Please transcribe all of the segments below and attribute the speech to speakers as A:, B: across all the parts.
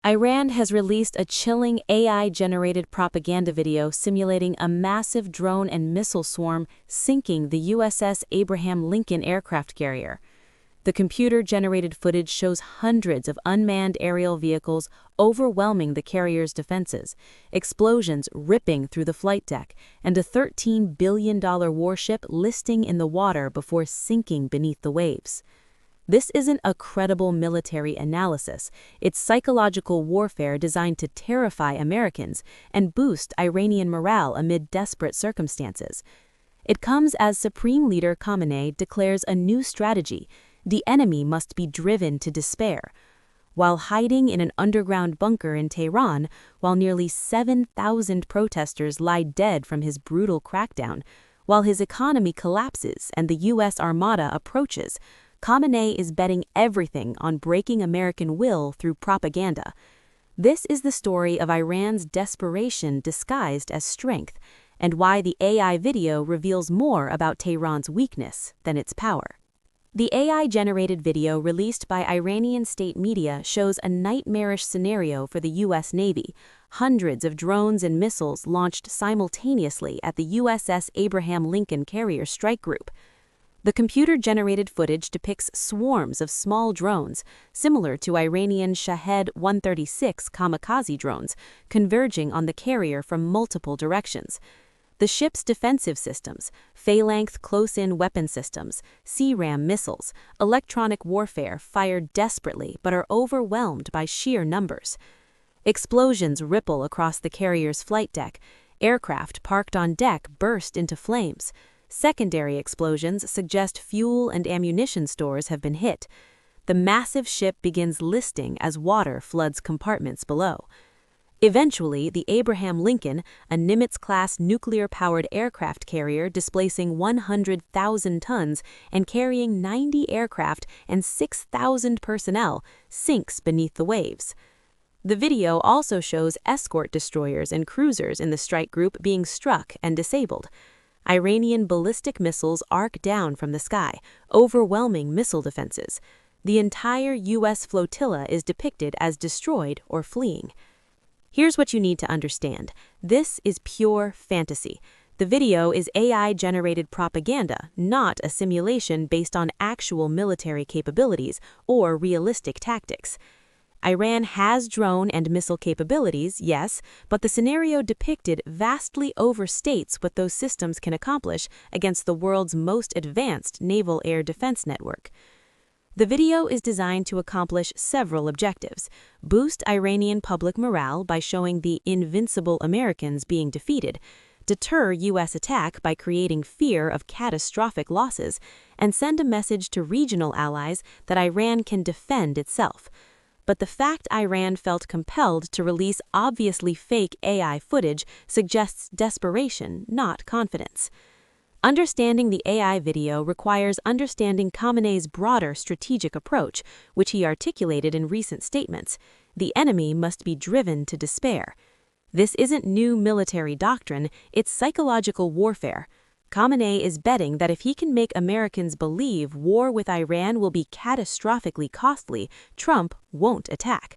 A: Iran has released a chilling AI-generated propaganda video simulating a massive drone and missile swarm sinking the USS Abraham Lincoln aircraft carrier. The computer-generated footage shows hundreds of unmanned aerial vehicles overwhelming the carrier's defenses, explosions ripping through the flight deck, and a $13 billion warship listing in the water before sinking beneath the waves. This isn't a credible military analysis. It's psychological warfare designed to terrify Americans and boost Iranian morale amid desperate circumstances. It comes as Supreme Leader Khamenei declares a new strategy: the enemy must be driven to despair. While hiding in an underground bunker in Tehran, while nearly 7,000 protesters lie dead from his brutal crackdown, while his economy collapses and the U.S. Armada approaches, Khamenei is betting everything on breaking American will through propaganda. This is the story of Iran's desperation disguised as strength, and why the AI video reveals more about Tehran's weakness than its power. The AI-generated video released by Iranian state media shows a nightmarish scenario for the U.S. Navy: hundreds of drones and missiles launched simultaneously at the USS Abraham Lincoln carrier strike group. The computer-generated footage depicts swarms of small drones, similar to Iranian Shahed 136 kamikaze drones, converging on the carrier from multiple directions. The ship's defensive systems, phalanx close-in weapon systems, CRAM missiles, electronic warfare fire desperately but are overwhelmed by sheer numbers. Explosions ripple across the carrier's flight deck. Aircraft parked on deck burst into flames. Secondary explosions suggest fuel and ammunition stores have been hit. The massive ship begins listing as water floods compartments below. Eventually, the Abraham Lincoln, a Nimitz-class nuclear-powered aircraft carrier displacing 100,000 tons and carrying 90 aircraft and 6,000 personnel, sinks beneath the waves. The video also shows escort destroyers and cruisers in the strike group being struck and disabled. Iranian ballistic missiles arc down from the sky, overwhelming missile defenses. The entire U.S. flotilla is depicted as destroyed or fleeing. Here's what you need to understand. This is pure fantasy. The video is AI-generated propaganda, not a simulation based on actual military capabilities or realistic tactics. Iran has drone and missile capabilities, yes, but the scenario depicted vastly overstates what those systems can accomplish against the world's most advanced naval air defense network. The video is designed to accomplish several objectives: boost Iranian public morale by showing the invincible Americans being defeated, deter U.S. attack by creating fear of catastrophic losses, and send a message to regional allies that Iran can defend itself. But the fact Iran felt compelled to release obviously fake AI footage suggests desperation, not confidence. Understanding the AI video requires understanding Khamenei's broader strategic approach, which he articulated in recent statements. The enemy must be driven to despair. This isn't new military doctrine, it's psychological warfare. Khamenei is betting that if he can make Americans believe war with Iran will be catastrophically costly, Trump won't attack.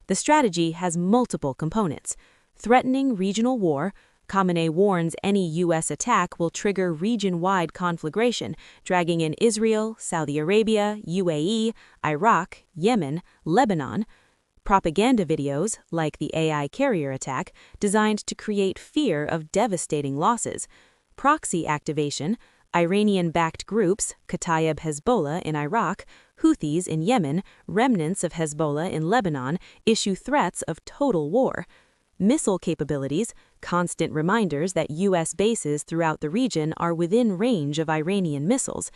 A: The strategy has multiple components. Threatening regional war. Khamenei warns any U.S. attack will trigger region-wide conflagration, dragging in Israel, Saudi Arabia, UAE, Iraq, Yemen, Lebanon. Propaganda videos, like the AI carrier attack, designed to create fear of devastating losses. Proxy activation. Iranian-backed groups, Kataib Hezbollah in Iraq, Houthis in Yemen, remnants of Hezbollah in Lebanon, issue threats of total war. Missile capabilities, constant reminders that U.S. bases throughout the region are within range of Iranian missiles.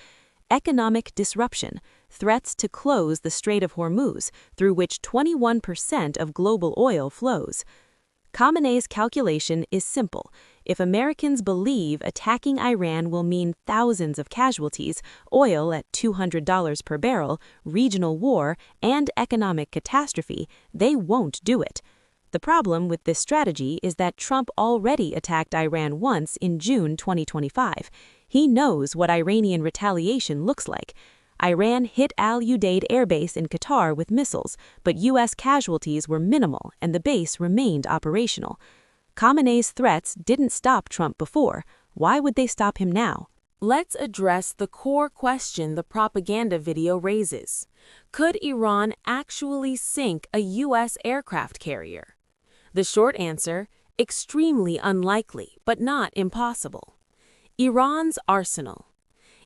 A: Economic disruption, threats to close the Strait of Hormuz, through which 21% of global oil flows. Khamenei's calculation is simple. If Americans believe attacking Iran will mean thousands of casualties, oil at $200 per barrel, regional war, and economic catastrophe, they won't do it. The problem with this strategy is that Trump already attacked Iran once in June 2025. He knows what Iranian retaliation looks like. Iran hit Al Udeid Air Base in Qatar with missiles, but U.S. casualties were minimal and the base remained operational. Khamenei's threats didn't stop Trump before. Why would they stop him now? Let's address the core question the propaganda video raises. Could Iran actually sink a U.S. aircraft carrier? The short answer: extremely unlikely, but not impossible. Iran's arsenal.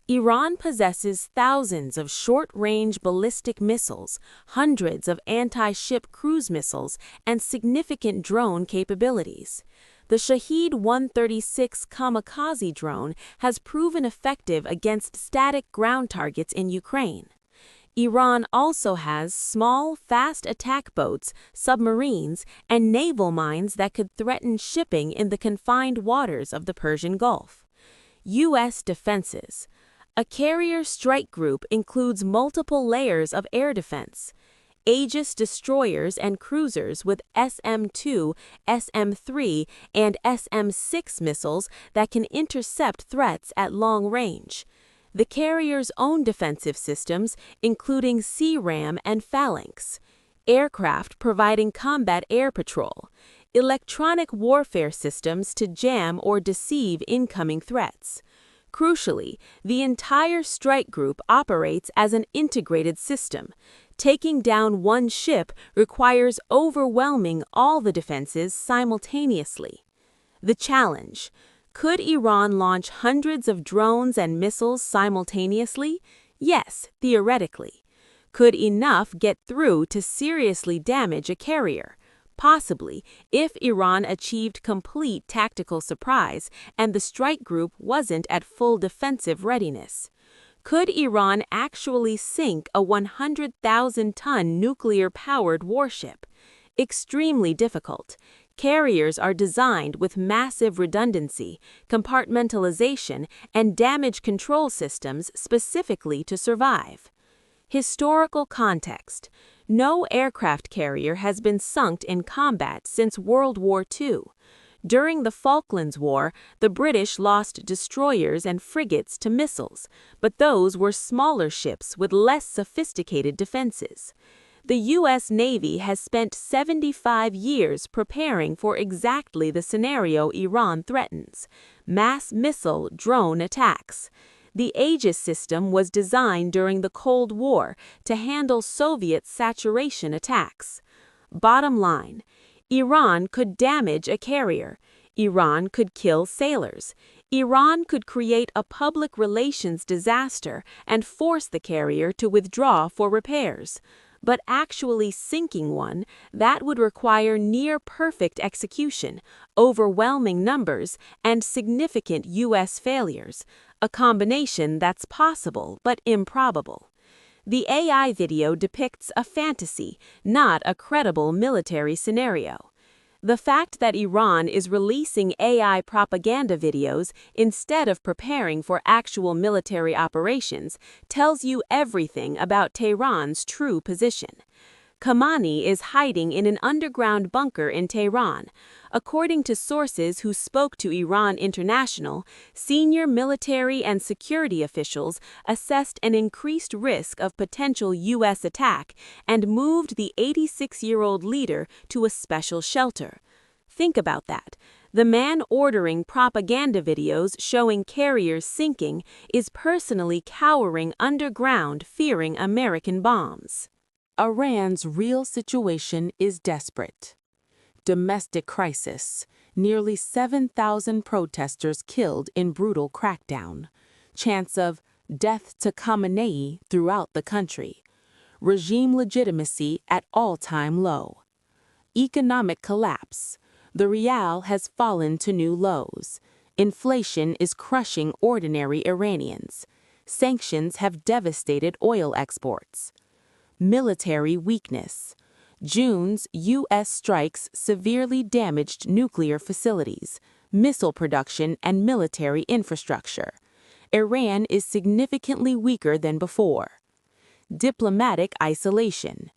A: Iran possesses thousands of short-range ballistic missiles, hundreds of anti-ship cruise missiles, and significant drone capabilities. The Shahed 136 kamikaze drone has proven effective against static ground targets in Ukraine. Iran also has small, fast attack boats, submarines, and naval mines that could threaten shipping in the confined waters of the Persian Gulf. U.S. defenses. A carrier strike group includes multiple layers of air defense. Aegis destroyers and cruisers with SM-2, SM-3, and SM-6 missiles that can intercept threats at long range. The carrier's own defensive systems, including CRAM and Phalanx. Aircraft providing combat air patrol. Electronic warfare systems to jam or deceive incoming threats. Crucially, the entire strike group operates as an integrated system. Taking down one ship requires overwhelming all the defenses simultaneously. The challenge: could Iran launch hundreds of drones and missiles simultaneously? Yes, theoretically. Could enough get through to seriously damage a carrier? Possibly, if Iran achieved complete tactical surprise and the strike group wasn't at full defensive readiness. Could Iran actually sink a 100,000-ton nuclear-powered warship? Extremely difficult. Carriers are designed with massive redundancy, compartmentalization, and damage control systems specifically to survive. Historical context. No aircraft carrier has been sunk in combat since World War II. During the Falklands War, the British lost destroyers and frigates to missiles, but those were smaller ships with less sophisticated defenses. The U.S. Navy has spent 75 years preparing for exactly the scenario Iran threatens: mass missile drone attacks. The Aegis system was designed during the Cold War to handle Soviet saturation attacks. Bottom line: Iran could damage a carrier. Iran could kill sailors. Iran could create a public relations disaster and force the carrier to withdraw for repairs. But actually sinking one, that would require near-perfect execution, overwhelming numbers, and significant U.S. failures, a combination that's possible but improbable. The AI video depicts a fantasy, not a credible military scenario. The fact that Iran is releasing AI propaganda videos instead of preparing for actual military operations tells you everything about Tehran's true position. Khamenei is hiding in an underground bunker in Tehran. According to sources who spoke to Iran International, senior military and security officials assessed an increased risk of potential U.S. attack and moved the 86-year-old leader to a special shelter. Think about that. The man ordering propaganda videos showing carriers sinking is personally cowering underground, fearing American bombs. Iran's real situation is desperate. Domestic crisis. Nearly 7,000 protesters killed in brutal crackdown. Chance of death to Khamenei throughout the country. Regime legitimacy at all-time low. Economic collapse. The rial has fallen to new lows. Inflation is crushing ordinary Iranians. Sanctions have devastated oil exports. Military weakness. June's U.S. strikes severely damaged nuclear facilities, missile production, and military infrastructure. Iran is significantly weaker than before. Diplomatic isolation.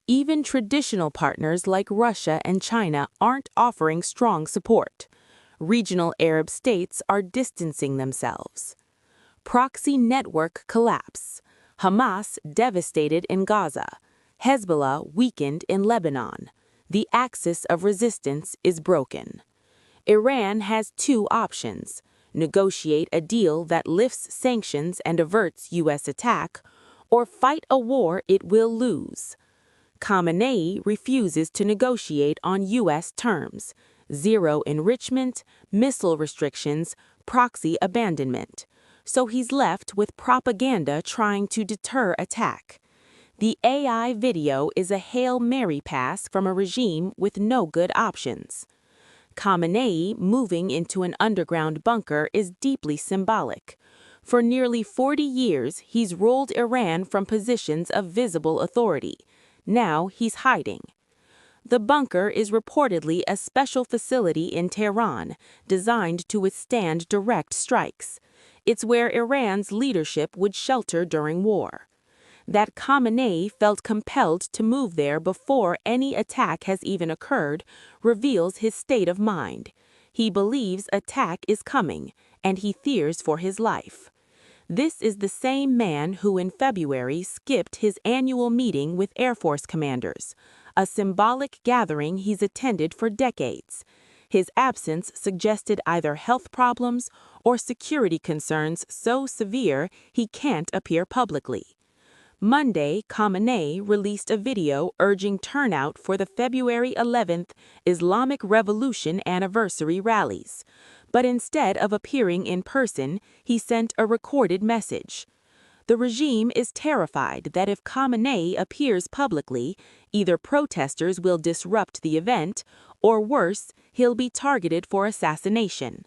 A: Even traditional partners like Russia and China aren't offering strong support. Regional Arab states are distancing themselves. Proxy network collapse. Hamas devastated in Gaza. Hezbollah weakened in Lebanon. The axis of resistance is broken. Iran has two options: negotiate a deal that lifts sanctions and averts U.S. attack, or fight a war it will lose. Khamenei refuses to negotiate on U.S. terms: zero enrichment, missile restrictions, proxy abandonment. So he's left with propaganda trying to deter attack. The AI video is a Hail Mary pass from a regime with no good options. Khamenei moving into an underground bunker is deeply symbolic. For nearly 40 years, he's ruled Iran from positions of visible authority. Now he's hiding. The bunker is reportedly a special facility in Tehran, designed to withstand direct strikes. It's where Iran's leadership would shelter during war. That Khamenei felt compelled to move there before any attack has even occurred reveals his state of mind. He believes attack is coming, and he fears for his life. This is the same man who in February skipped his annual meeting with Air Force commanders, a symbolic gathering he's attended for decades. His absence suggested either health problems or security concerns so severe he can't appear publicly. Monday, Khamenei released a video urging turnout for the February 11th Islamic Revolution anniversary rallies. But instead of appearing in person, he sent a recorded message. The regime is terrified that if Khamenei appears publicly, either protesters will disrupt the event, or worse, he'll be targeted for assassination.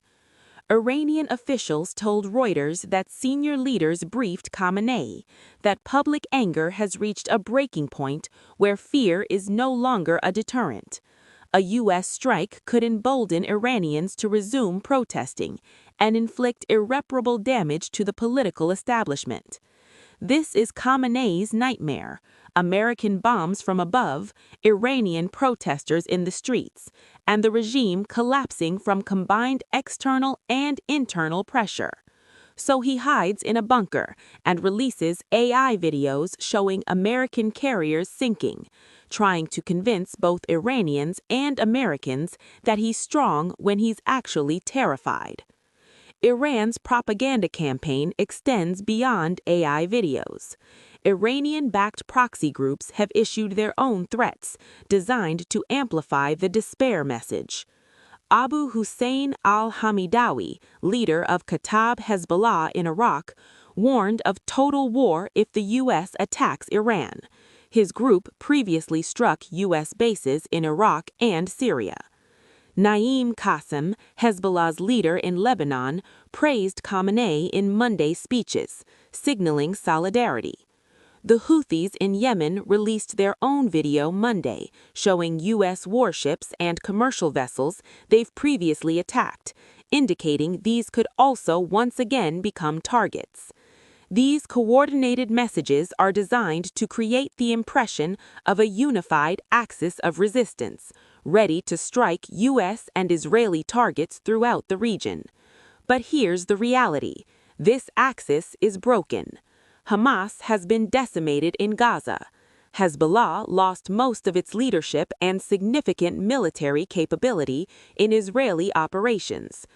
A: Iranian officials told Reuters that senior leaders briefed Khamenei that public anger has reached a breaking point where fear is no longer a deterrent. A U.S. strike could embolden Iranians to resume protesting and inflict irreparable damage to the political establishment. This is Khamenei's nightmare: American bombs from above, Iranian protesters in the streets, and the regime collapsing from combined external and internal pressure. So he hides in a bunker and releases AI videos showing American carriers sinking, trying to convince both Iranians and Americans that he's strong when he's actually terrified. Iran's propaganda campaign extends beyond AI videos. Iranian-backed proxy groups have issued their own threats, designed to amplify the despair message. Abu Hussein al-Hamidawi, leader of Kataib Hezbollah in Iraq, warned of total war if the U.S. attacks Iran. His group previously struck U.S. bases in Iraq and Syria. Naim Qassem, Hezbollah's leader in Lebanon, praised Khamenei in Monday's speeches, signaling solidarity. The Houthis in Yemen released their own video Monday, showing U.S. warships and commercial vessels they've previously attacked, indicating these could also once again become targets. These coordinated messages are designed to create the impression of a unified axis of resistance, ready to strike U.S. and Israeli targets throughout the region. But here's the reality: this axis is broken. Hamas has been decimated in Gaza. Hezbollah lost most of its leadership and significant military capability in Israeli operations.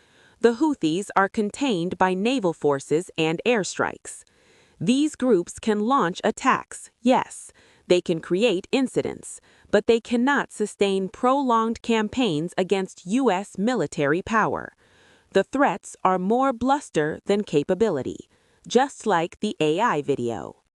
A: The Houthis are contained by naval forces and airstrikes. These groups can launch attacks, yes. They can create incidents, but they cannot sustain prolonged campaigns against U.S. military power. The threats are more bluster than capability, just like the AI video.